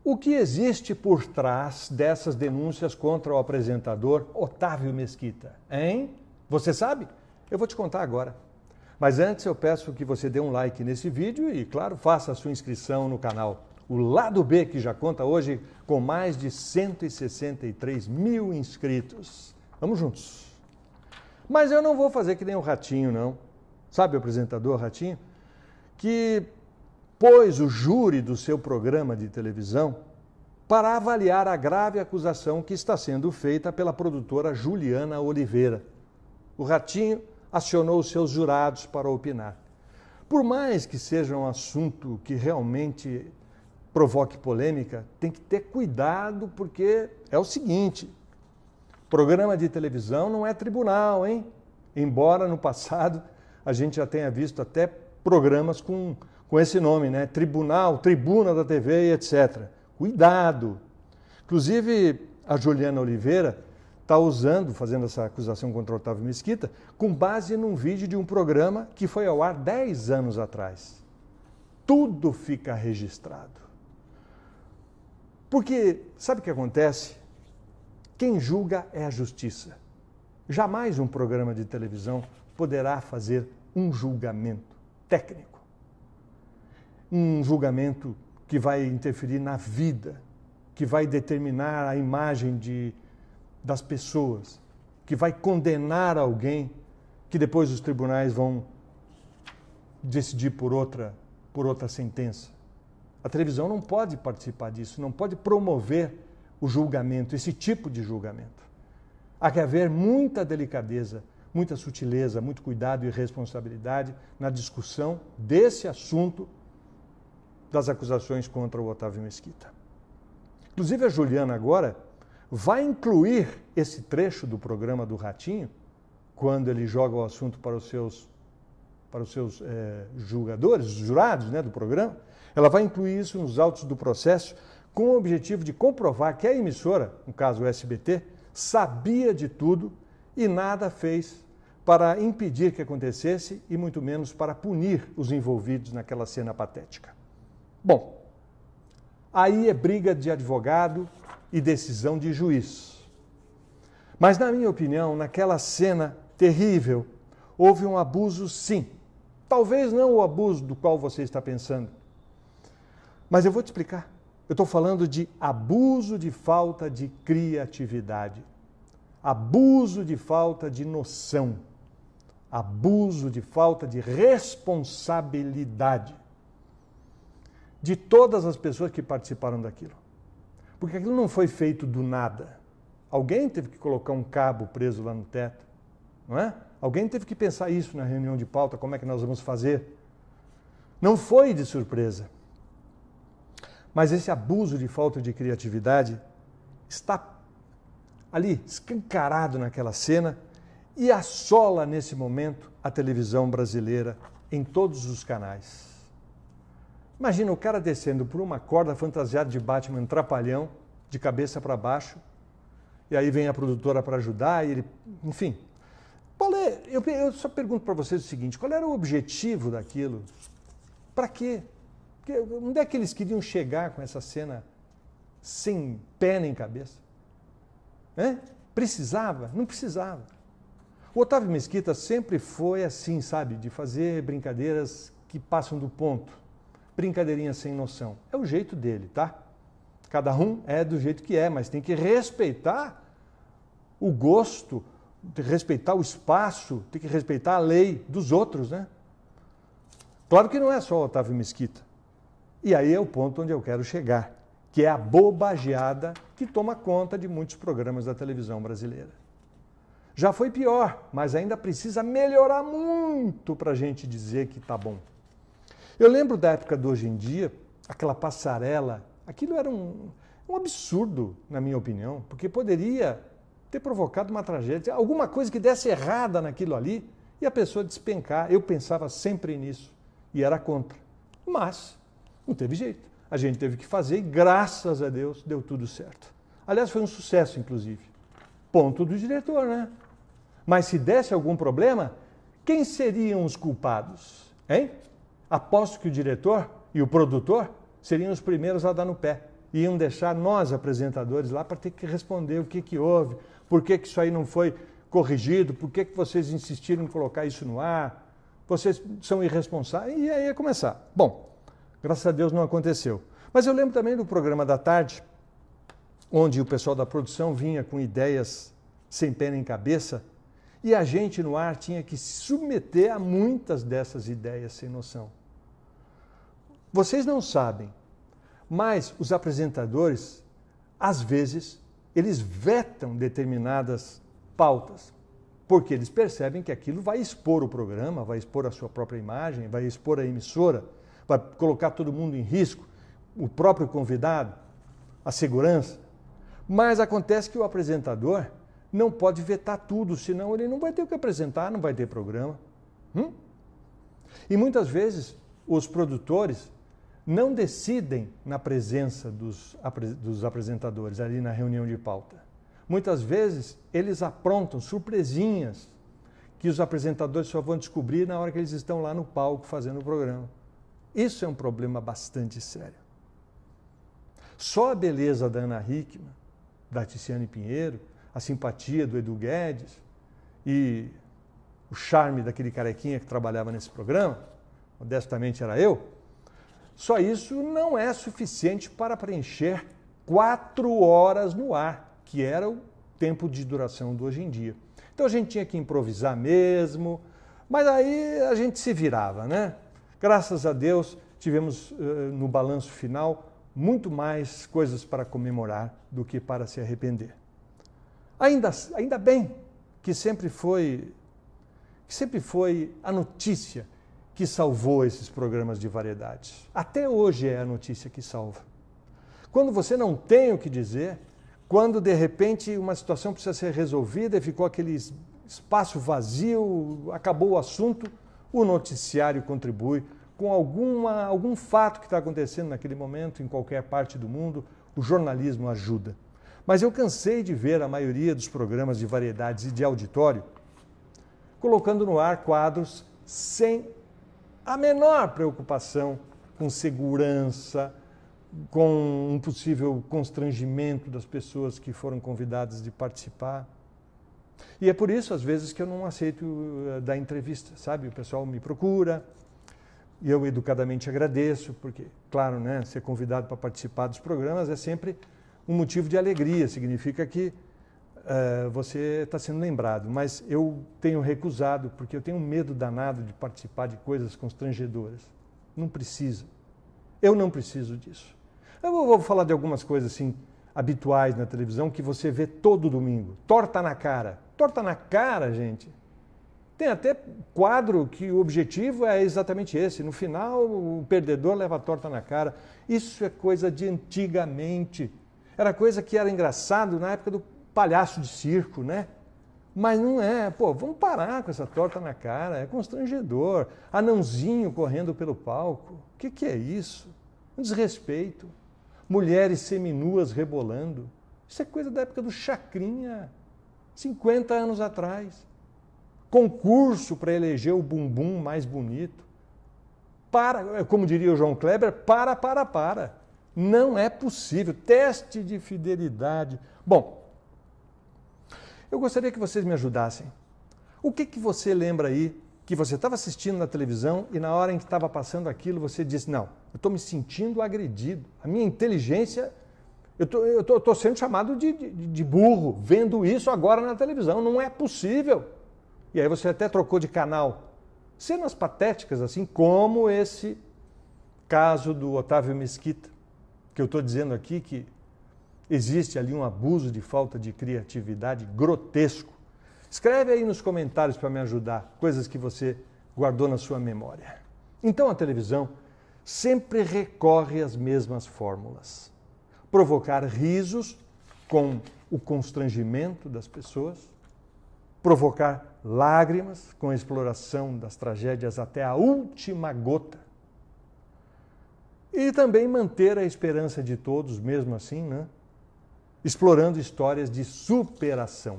O que existe por trás dessas denúncias contra o apresentador Otávio Mesquita, hein? Você sabe? Eu vou te contar agora. Mas antes eu peço que você dê um like nesse vídeo e, claro, faça a sua inscrição no canal. O Lado B, que já conta hoje com mais de 163 mil inscritos. Vamos juntos. Mas eu não vou fazer que nem o Ratinho, não. Sabe o apresentador Ratinho? Que pôs o júri do seu programa de televisão para avaliar a grave acusação que está sendo feita pela produtora Juliana Oliveira. O Ratinho acionou os seus jurados para opinar. Por mais que seja um assunto que realmente provoque polêmica, tem que ter cuidado, porque é o seguinte: programa de televisão não é tribunal, hein? Embora no passado a gente já tenha visto até programas com esse nome, né? Tribunal, Tribuna da TV, etc. Cuidado! Inclusive, a Juliana Oliveira está fazendo essa acusação contra o Otávio Mesquita, com base num vídeo de um programa que foi ao ar 10 anos atrás. Tudo fica registrado. Porque, sabe o que acontece? Quem julga é a justiça. Jamais um programa de televisão poderá fazer um julgamento técnico. Um julgamento que vai interferir na vida, que vai determinar a imagem das pessoas, que vai condenar alguém, que depois os tribunais vão decidir por outra sentença. A televisão não pode participar disso, não pode promover o julgamento, esse tipo de julgamento. Há que haver muita delicadeza, muita sutileza, muito cuidado e responsabilidade na discussão desse assunto das acusações contra o Otávio Mesquita. Inclusive, a Juliana agora vai incluir esse trecho do programa do Ratinho, quando ele joga o assunto para os seus julgadores, os jurados, né, do programa. Ela vai incluir isso nos autos do processo com o objetivo de comprovar que a emissora, no caso o SBT, sabia de tudo e nada fez para impedir que acontecesse e muito menos para punir os envolvidos naquela cena patética. Bom, aí é briga de advogado e decisão de juiz. Mas, na minha opinião, naquela cena terrível, houve um abuso, sim. Talvez não o abuso do qual você está pensando. Mas eu vou te explicar. Eu estou falando de abuso de falta de criatividade. Abuso de falta de noção. Abuso de falta de responsabilidade de todas as pessoas que participaram daquilo. Porque aquilo não foi feito do nada. Alguém teve que colocar um cabo preso lá no teto, não é? Alguém teve que pensar isso na reunião de pauta, como é que nós vamos fazer. Não foi de surpresa. Mas esse abuso de falta de criatividade está ali, escancarado naquela cena e assola nesse momento a televisão brasileira em todos os canais. Imagina o cara descendo por uma corda fantasiado de Batman trapalhão, de cabeça para baixo, e aí vem a produtora para ajudar, e ele, enfim. Eu só pergunto para vocês o seguinte: qual era o objetivo daquilo? Para quê? Onde é que eles queriam chegar com essa cena sem pé nem cabeça? Precisava? Não precisava. O Otávio Mesquita sempre foi assim, sabe, de fazer brincadeiras que passam do ponto. Brincadeirinha sem noção. É o jeito dele, tá? Cada um é do jeito que é, mas tem que respeitar o gosto, tem que respeitar o espaço, tem que respeitar a lei dos outros, né? Claro que não é só o Otávio Mesquita. E aí é o ponto onde eu quero chegar, que é a bobageada que toma conta de muitos programas da televisão brasileira. Já foi pior, mas ainda precisa melhorar muito para a gente dizer que tá bom. Eu lembro da época do Hoje em Dia, aquela passarela, aquilo era um absurdo, na minha opinião, porque poderia ter provocado uma tragédia, alguma coisa que desse errada naquilo ali e a pessoa despencar. Eu pensava sempre nisso e era contra. Mas não teve jeito. A gente teve que fazer e, graças a Deus, deu tudo certo. Aliás, foi um sucesso, inclusive. Ponto do diretor, né? Mas se desse algum problema, quem seriam os culpados? Hein? Aposto que o diretor e o produtor seriam os primeiros a dar no pé. iam deixar nós, apresentadores, lá para ter que responder o que houve, por que isso aí não foi corrigido, por que vocês insistiram em colocar isso no ar, vocês são irresponsáveis, e aí ia começar. Bom, graças a Deus não aconteceu. Mas eu lembro também do programa da tarde, onde o pessoal da produção vinha com ideias sem pé nem cabeça, e a gente no ar tinha que se submeter a muitas dessas ideias sem noção. Vocês não sabem, mas os apresentadores, às vezes, eles vetam determinadas pautas, porque eles percebem que aquilo vai expor o programa, vai expor a sua própria imagem, vai expor a emissora, vai colocar todo mundo em risco, o próprio convidado, a segurança. Mas acontece que o apresentador não pode vetar tudo, senão ele não vai ter o que apresentar, não vai ter programa. E muitas vezes os produtores não decidem na presença dos apresentadores ali na reunião de pauta. Muitas vezes eles aprontam surpresinhas que os apresentadores só vão descobrir na hora que eles estão lá no palco fazendo o programa. Isso é um problema bastante sério. Só a beleza da Ana Hickman, da Ticiane Pinheiro, a simpatia do Edu Guedes e o charme daquele carequinha que trabalhava nesse programa, modestamente era eu, só isso não é suficiente para preencher 4 horas no ar, que era o tempo de duração do hoje em dia. Então a gente tinha que improvisar mesmo, mas aí a gente se virava, né? Graças a Deus tivemos no balanço final muito mais coisas para comemorar do que para se arrepender. Ainda bem que sempre foi a notícia que salvou esses programas de variedades. Até hoje é a notícia que salva. Quando você não tem o que dizer, quando de repente uma situação precisa ser resolvida e ficou aquele espaço vazio, acabou o assunto, o noticiário contribui com algum fato que está acontecendo naquele momento em qualquer parte do mundo, o jornalismo ajuda. Mas eu cansei de ver a maioria dos programas de variedades e de auditório colocando no ar quadros sem a menor preocupação com segurança, com um possível constrangimento das pessoas que foram convidadas de participar. E é por isso, às vezes, que eu não aceito dar entrevista, sabe? O pessoal me procura e eu educadamente agradeço, porque, claro, né, ser convidado para participar dos programas é sempre um motivo de alegria, significa que você está sendo lembrado, mas eu tenho recusado, porque eu tenho medo danado de participar de coisas constrangedoras. Não precisa. Eu não preciso disso. Eu vou falar de algumas coisas assim habituais na televisão que você vê todo domingo. Torta na cara. Torta na cara, gente. Tem até quadro que o objetivo é exatamente esse. No final, o perdedor leva a torta na cara. Isso é coisa de antigamente. Era coisa que era engraçado na época do palhaço de circo, né? Mas não é. Pô, vamos parar com essa torta na cara. É constrangedor. Anãozinho correndo pelo palco. O que é isso? Um desrespeito. Mulheres seminuas rebolando. Isso é coisa da época do Chacrinha, 50 anos atrás. Concurso para eleger o bumbum mais bonito. Como diria o João Kleber, para. Não é possível. Teste de fidelidade. Bom, eu gostaria que vocês me ajudassem. O que você lembra aí que você estava assistindo na televisão e na hora em que estava passando aquilo você disse, não, eu estou me sentindo agredido. A minha inteligência, eu estou sendo chamado de burro, vendo isso agora na televisão. Não é possível. E aí você até trocou de canal. Cenas patéticas assim, como esse caso do Otávio Mesquita, que eu estou dizendo aqui que existe ali um abuso de falta de criatividade grotesco. Escreve aí nos comentários para me ajudar, coisas que você guardou na sua memória. Então a televisão sempre recorre às mesmas fórmulas. Provocar risos com o constrangimento das pessoas, provocar lágrimas com a exploração das tragédias até a última gota e também manter a esperança de todos, mesmo assim, né? Explorando histórias de superação.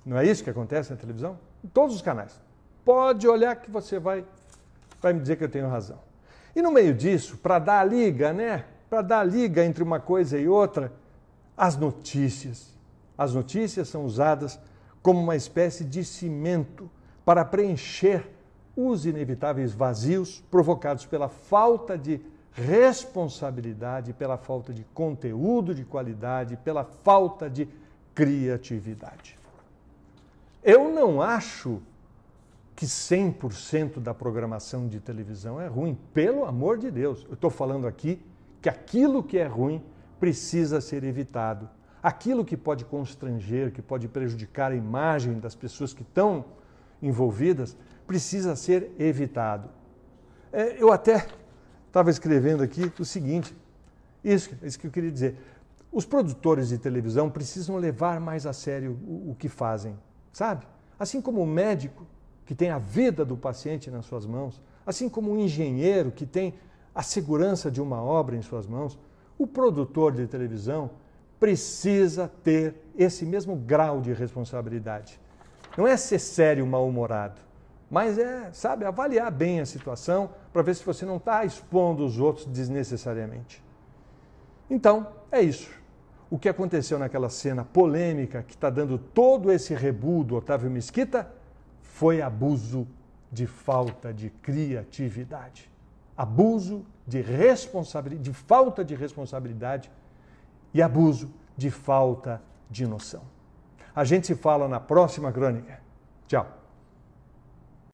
Não é isso que acontece na televisão? Em todos os canais. Pode olhar que vai me dizer que eu tenho razão. E no meio disso, para dar a liga, né? para dar liga entre uma coisa e outra, as notícias. As notícias são usadas como uma espécie de cimento para preencher os inevitáveis vazios provocados pela falta de responsabilidade, pela falta de conteúdo de qualidade, pela falta de criatividade. Eu não acho que 100% da programação de televisão é ruim, pelo amor de Deus. Eu estou falando aqui que aquilo que é ruim precisa ser evitado. Aquilo que pode constranger, que pode prejudicar a imagem das pessoas que estão envolvidas, precisa ser evitado. Eu até estava escrevendo aqui o seguinte, isso que eu queria dizer. Os produtores de televisão precisam levar mais a sério o que fazem, sabe? Assim como o médico, que tem a vida do paciente nas suas mãos, assim como o engenheiro, que tem a segurança de uma obra em suas mãos, o produtor de televisão precisa ter esse mesmo grau de responsabilidade. Não é ser sério, mal-humorado, mas é, sabe, avaliar bem a situação para ver se você não está expondo os outros desnecessariamente. Então, é isso. O que aconteceu naquela cena polêmica que está dando todo esse rebu do Otávio Mesquita foi abuso de falta de criatividade. Abuso de responsabilidade, de falta de responsabilidade e abuso de falta de noção. A gente se fala na próxima crônica. Tchau.